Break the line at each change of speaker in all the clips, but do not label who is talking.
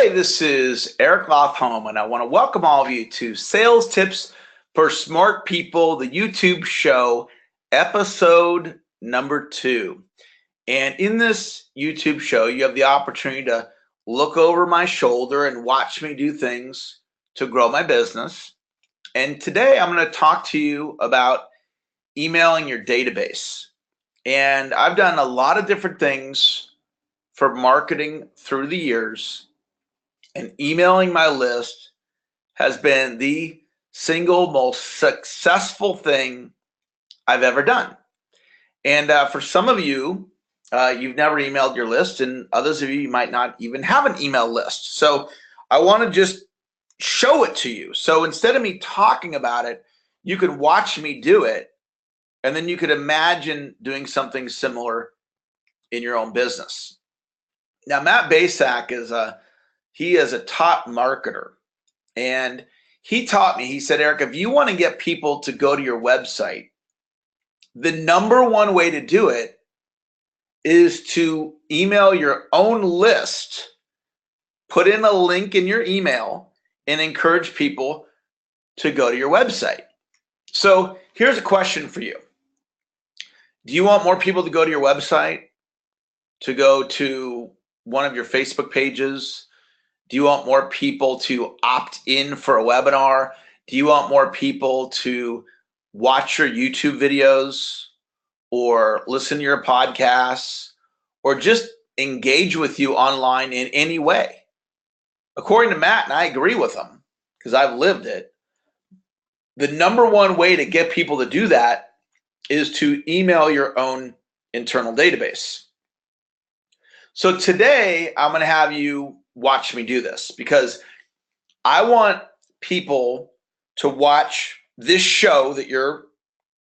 Hi, this is Eric Lofholm, and I want to welcome all of you to Sales Tips for Smart People, the YouTube show, episode number 2. And in this YouTube show, you have the opportunity to look over my shoulder and watch me do things to grow my business. And today I'm going to talk to you about emailing your database. And I've done a lot of different things for marketing through the years, and emailing my list has been the single most successful thing I've ever done. And for some of you, you've never emailed your list, and others of you might not even have an email list. So I want to just show it to you. So instead of me talking about it, you could watch me do it, and then you could imagine doing something similar in your own business. Now, Matt Basak is a top marketer, and he taught me, he said, Eric, if you want to get people to go to your website, the number one way to do it is to email your own list, put in a link in your email, and encourage people to go to your website. So here's a question for you. Do you want more people to go to your website, to go to one of your Facebook pages? Do you want more people to opt in for a webinar? Do you want more people to watch your YouTube videos or listen to your podcasts or just engage with you online in any way? According to Matt, and I agree with him because I've lived it, the number one way to get people to do that is to email your own internal database. So today I'm going to have you watch me do this because I want people to watch this show that you're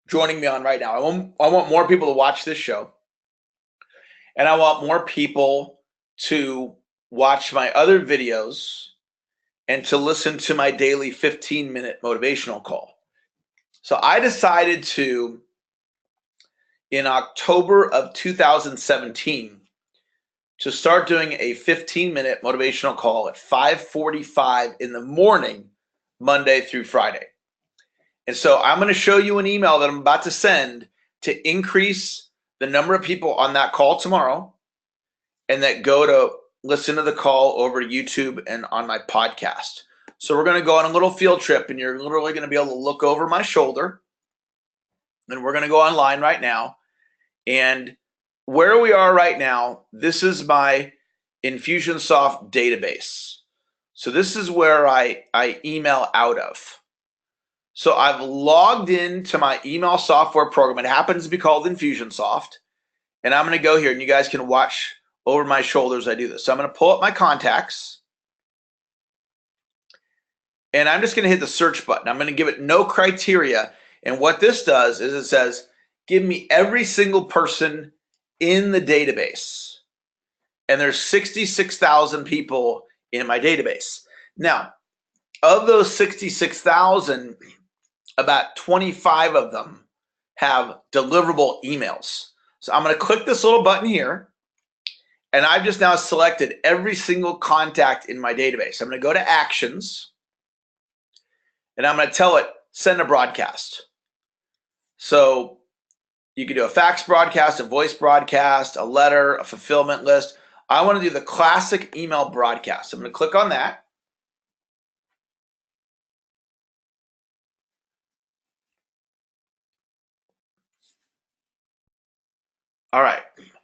joining me on right now. I want more people to watch this show, and I want more people to watch my other videos and to listen to my daily 15-minute motivational call. So I decided to, in October of 2017, to start doing a 15-minute motivational call at 5:45 in the morning, Monday through Friday. And so I'm going to show you an email that I'm about to send to increase the number of people on that call tomorrow and that go to listen to the call over YouTube and on my podcast. So we're going to go on a little field trip, and you're literally going to be able to look over my shoulder, and we're going to go online right now. And where we are right now, this is my Infusionsoft database. So this is where I email out of. So I've logged into my email software program. It happens to be called Infusionsoft. And I'm going to go here, and you guys can watch over my shoulder as I do this. So I'm going to pull up my contacts. And I'm just going to hit the search button. I'm going to give it no criteria. And what this does is it says, give me every single person in the database. And there's 66,000 people in my database. Now, of those 66,000, about 25 of them have deliverable emails. So I'm going to click this little button here, and I've just now selected every single contact in my database. I'm going to go to Actions, and I'm going to tell it, send a broadcast. So you can do a fax broadcast, a voice broadcast, a letter, a fulfillment list. I want to do the classic email broadcast. I'm going to click on that. All right.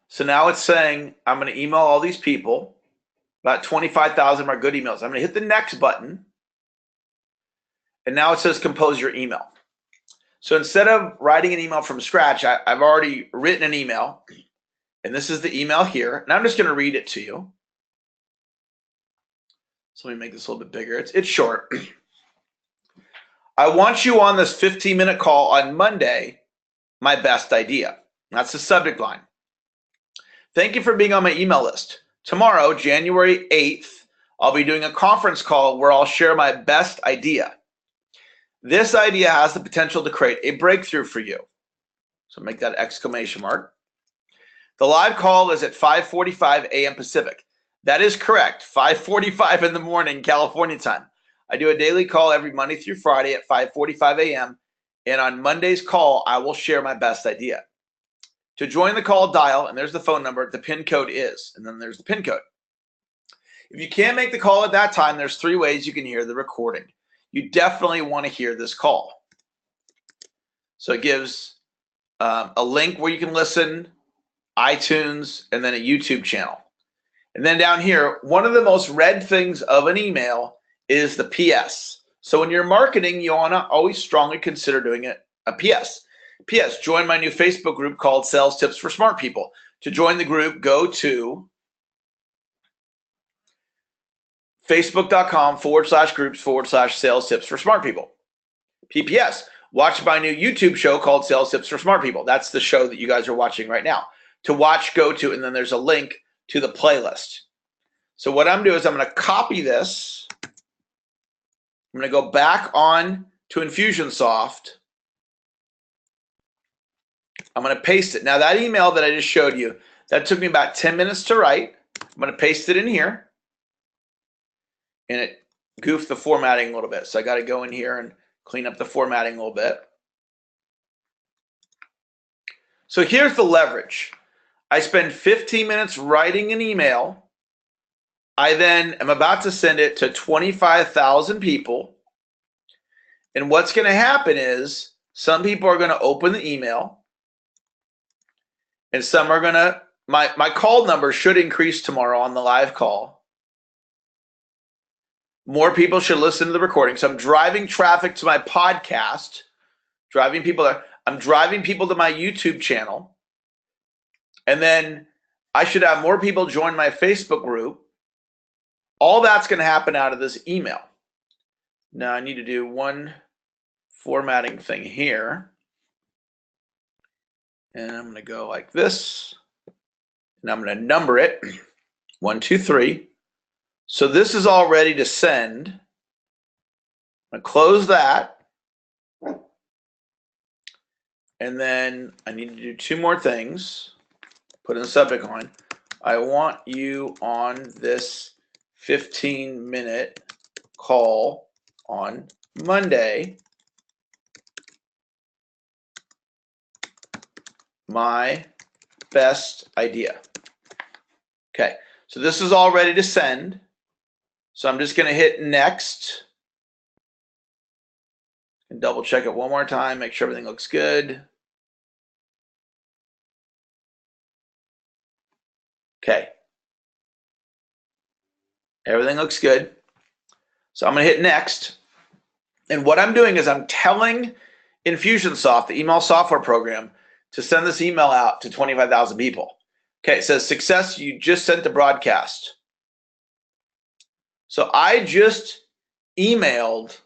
So now it's saying I'm going to email all these people. About 25,000 are good emails. I'm going to hit the next button. And now it says compose your email. So instead of writing an email from scratch, I've already written an email, and this is the email here, and I'm just going to read it to you. So let me make this a little bit bigger. It's short. I want you on this 15-minute call on Monday, my best idea. That's the subject line. Thank you for being on my email list. Tomorrow, January 8th, I'll be doing a conference call where I'll share my best idea. This idea has the potential to create a breakthrough for you. So make that exclamation mark. The live call is at 5:45 a.m. Pacific. That is correct. 5:45 in the morning, California time. I do a daily call every Monday through Friday at 5:45 a.m. And on Monday's call, I will share my best idea. To join the call, dial, and there's the phone number. The PIN code is, and then there's the PIN code. If you can't make the call at that time, there's 3 ways you can hear the recording. You definitely want to hear this call. So it gives a link where you can listen, iTunes, and then a YouTube channel. And then down here, one of the most read things of an email is the PS. So when you're marketing, you want to always strongly consider doing it a PS. PS, join my new Facebook group called Sales Tips for Smart People. To join the group, go to facebook.com/groups/sales tips for smart people. PPS, watch my new YouTube show called Sales Tips for Smart People. That's the show that you guys are watching right now. To watch, go to, and then there's a link to the playlist. So what I'm doing is I'm going to copy this. I'm going to go back on to Infusionsoft. I'm going to paste it. Now that email that I just showed you, that took me about 10 minutes to write. I'm going to paste it in here. And it goofed the formatting a little bit. So I got to go in here and clean up the formatting a little bit. So here's the leverage. I spend 15 minutes writing an email. I then am about to send it to 25,000 people. And what's going to happen is some people are going to open the email. And some are going to, my call number should increase tomorrow on the live call. More people should listen to the recording. So I'm driving traffic to my podcast, driving people there. I'm driving people to my YouTube channel. And then I should have more people join my Facebook group. All that's going to happen out of this email. Now I need to do one formatting thing here. And I'm going to go like this. And I'm going to number it. 1, 2, 3. So this is all ready to send. I'm going to close that. And then I need to do 2 more things. Put in the subject line. I want you on this 15-minute call on Monday. My best idea. Okay, so this is all ready to send. So I'm just going to hit next and double check it one more time, make sure everything looks good. Okay. Everything looks good. So I'm going to hit next. And what I'm doing is I'm telling Infusionsoft, the email software program, to send this email out to 25,000 people. Okay, it says success, you just sent the broadcast. So I just emailed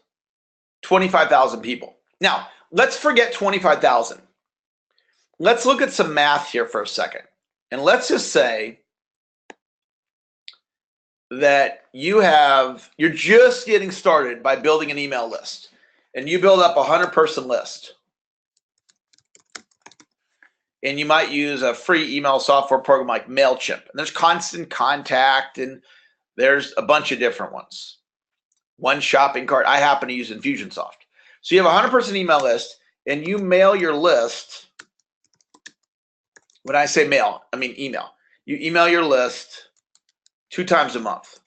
25,000 people. Now, let's forget 25,000. Let's look at some math here for a second. And let's just say that you're just getting started by building an email list. And you build up a 100-person list. And you might use a free email software program like MailChimp. And there's Constant Contact, and there's a bunch of different ones. One shopping cart. I happen to use Infusionsoft. So you have a 100-person email list, and you mail your list. When I say mail, I mean email. You email your list 2 times a month.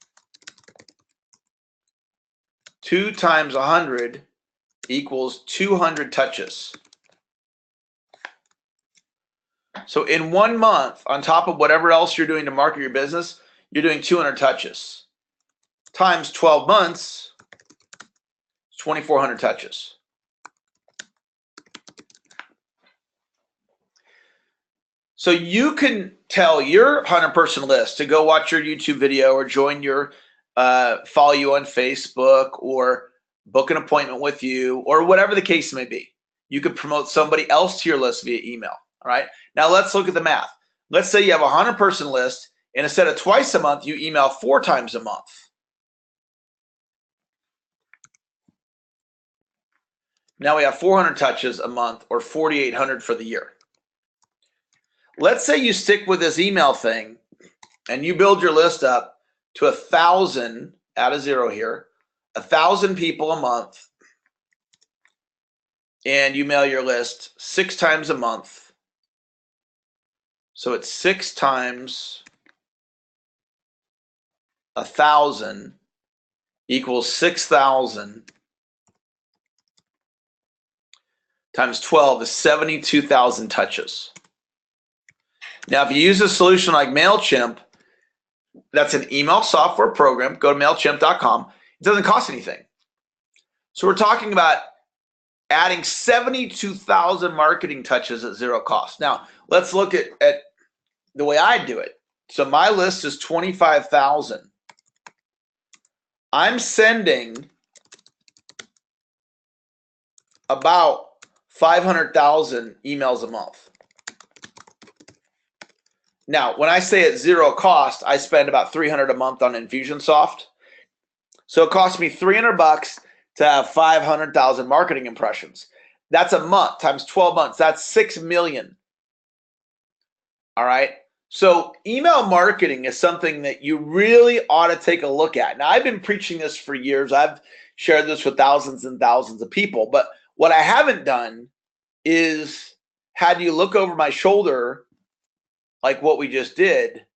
2 times 100 equals 200 touches. So in 1 month, on top of whatever else you're doing to market your business, you're doing 200 touches. Times 12 months, 2,400 touches. So you can tell your 100-person list to go watch your YouTube video or join your, follow you on Facebook or book an appointment with you or whatever the case may be. You could promote somebody else to your list via email. All right. Now let's look at the math. Let's say you have a 100-person list, and instead of twice a month, you email 4 times a month. Now we have 400 touches a month, or 4,800 for the year. Let's say you stick with this email thing and you build your list up to 1,000, add a zero here, 1,000 people a month, and you mail your list 6 times a month. So it's 6 times 1,000 equals 6,000 times 12 is 72,000 touches. Now, if you use a solution like MailChimp, that's an email software program. Go to MailChimp.com. It doesn't cost anything. So we're talking about adding 72,000 marketing touches at zero cost. Now, let's look at the way I do it. So my list is 25,000. I'm sending about 500,000 emails a month. Now, when I say at zero cost, I spend about $300 a month on Infusionsoft. So it costs me $300 to have 500,000 marketing impressions. That's a month times 12 months. That's 6 million. All right. So email marketing is something that you really ought to take a look at. Now, I've been preaching this for years. I've shared this with thousands and thousands of people. But what I haven't done is had you look over my shoulder like what we just did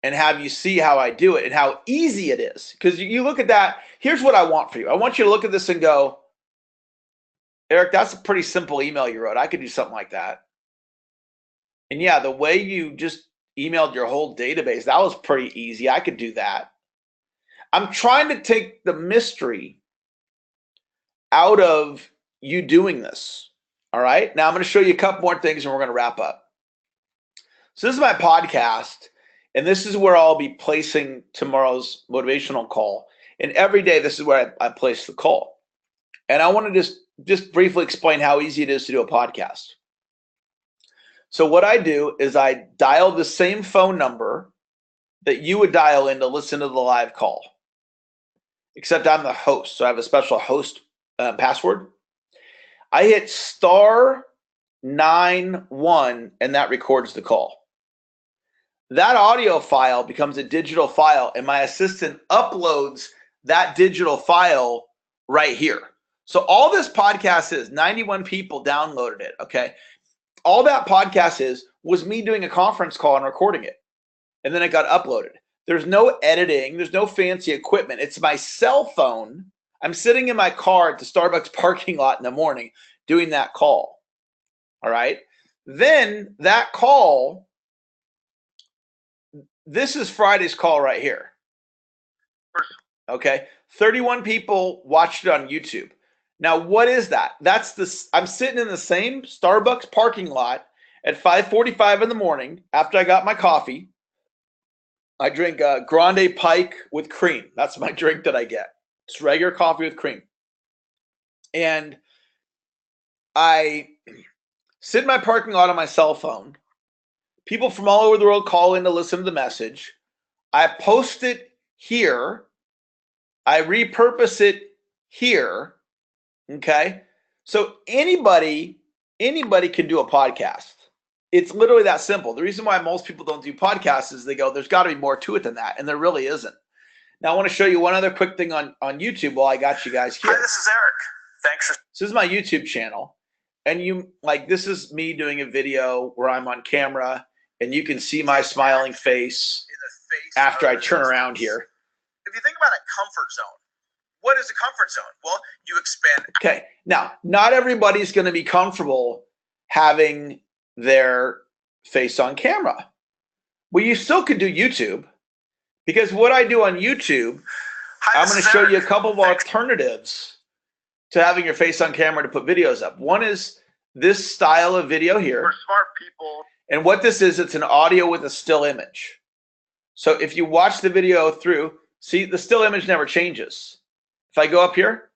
and have you see how I do it and how easy it is. Because you look at that. Here's what I want for you. I want you to look at this and go, Eric, that's a pretty simple email you wrote. I could do something like that. And yeah, the way you just emailed your whole database, that was pretty easy. I could do that. I'm trying to take the mystery out of you doing this. All right. Now I'm going to show you a couple more things and we're going to wrap up. So this is my podcast, and this is where I'll be placing tomorrow's motivational call. And every day, this is where I place the call. And I want to just briefly explain how easy it is to do a podcast. So what I do is I dial the same phone number that you would dial in to listen to the live call, except I'm the host. So I have a special host password. I hit *91, and that records the call. That audio file becomes a digital file, and my assistant uploads that digital file right here. So all this podcast is, 91 people downloaded it, okay? All that podcast was me doing a conference call and recording it, and then it got uploaded. There's no editing. There's no fancy equipment. It's my cell phone. I'm sitting in my car at the Starbucks parking lot in the morning doing that call, all right? Then that call, this is Friday's call right here. Okay, 31 people watched it on YouTube. Now, what is that? That's this. I'm sitting in the same Starbucks parking lot at 5:45 in the morning after I got my coffee. I drink a Grande Pike with cream. That's my drink that I get. It's regular coffee with cream. And I sit in my parking lot on my cell phone. People from all over the world call in to listen to the message. I post it here. I repurpose it here. Okay. So anybody can do a podcast. It's literally that simple. The reason why most people don't do podcasts is they go, there's got to be more to it than that. And there really isn't. Now I want to show you one other quick thing on YouTube while I got you guys here.
Hi, this is Eric. Thanks for.
So this is my YouTube channel. And this is me doing a video where I'm on camera and you can see my smiling face after I turn around here.
If you think about a comfort zone, what is a comfort zone? Well, you expand.
Okay. Now, not everybody's going to be comfortable having their face on camera. Well, you still could do YouTube, because what I do on YouTube, I'm going to show you a couple of alternatives to having your face on camera to put videos up. One is this style of video here.
For smart people.
And what this is, it's an audio with a still image. So if you watch the video through, see, the still image never changes. If I go up here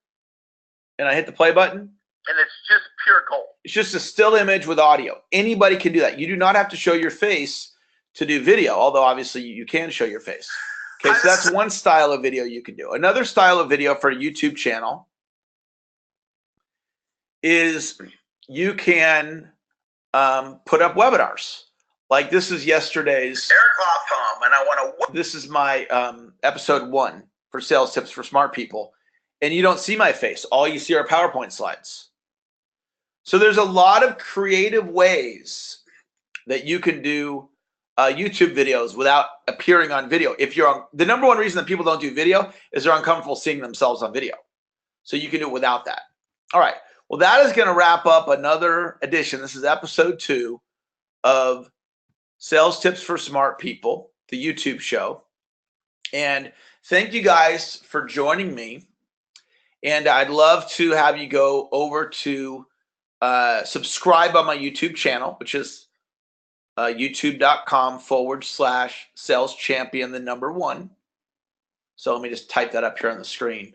and I hit the play button,
and it's just pure gold.
It's just a still image with audio. Anybody can do that. You do not have to show your face to do video, although obviously you can show your face. Okay, so that's one style of video you can do. Another style of video for a YouTube channel is you can put up webinars. Like this is yesterday's.
Eric Lofholm, and I want to.
This is my episode 1 for Sales Tips for Smart People. And you don't see my face. All you see are PowerPoint slides. So there's a lot of creative ways that you can do YouTube videos without appearing on video. If you're on, the number one reason that people don't do video is they're uncomfortable seeing themselves on video. So you can do it without that. All right. Well, that is going to wrap up another edition. This is episode 2 of Sales Tips for Smart People, the YouTube show. And thank you guys for joining me. And I'd love to have you go over to subscribe on my YouTube channel, which is youtube.com/sales champion, the number 1. So let me just type that up here on the screen.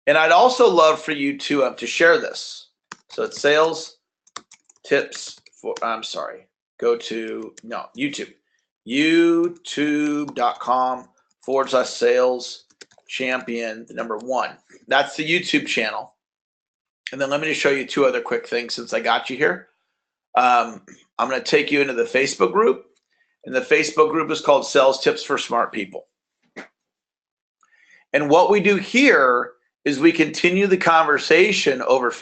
And I'd also love for you to share this. So it's sales tips for, I'm sorry, go to, no, YouTube. youtube.com/sales champion, the number 1. That's the YouTube channel. And then let me just show you 2 other quick things since I got you here. I'm going to take you into the Facebook group. And the Facebook group is called Sales Tips for Smart People. And what we do here is we continue the conversation over Facebook.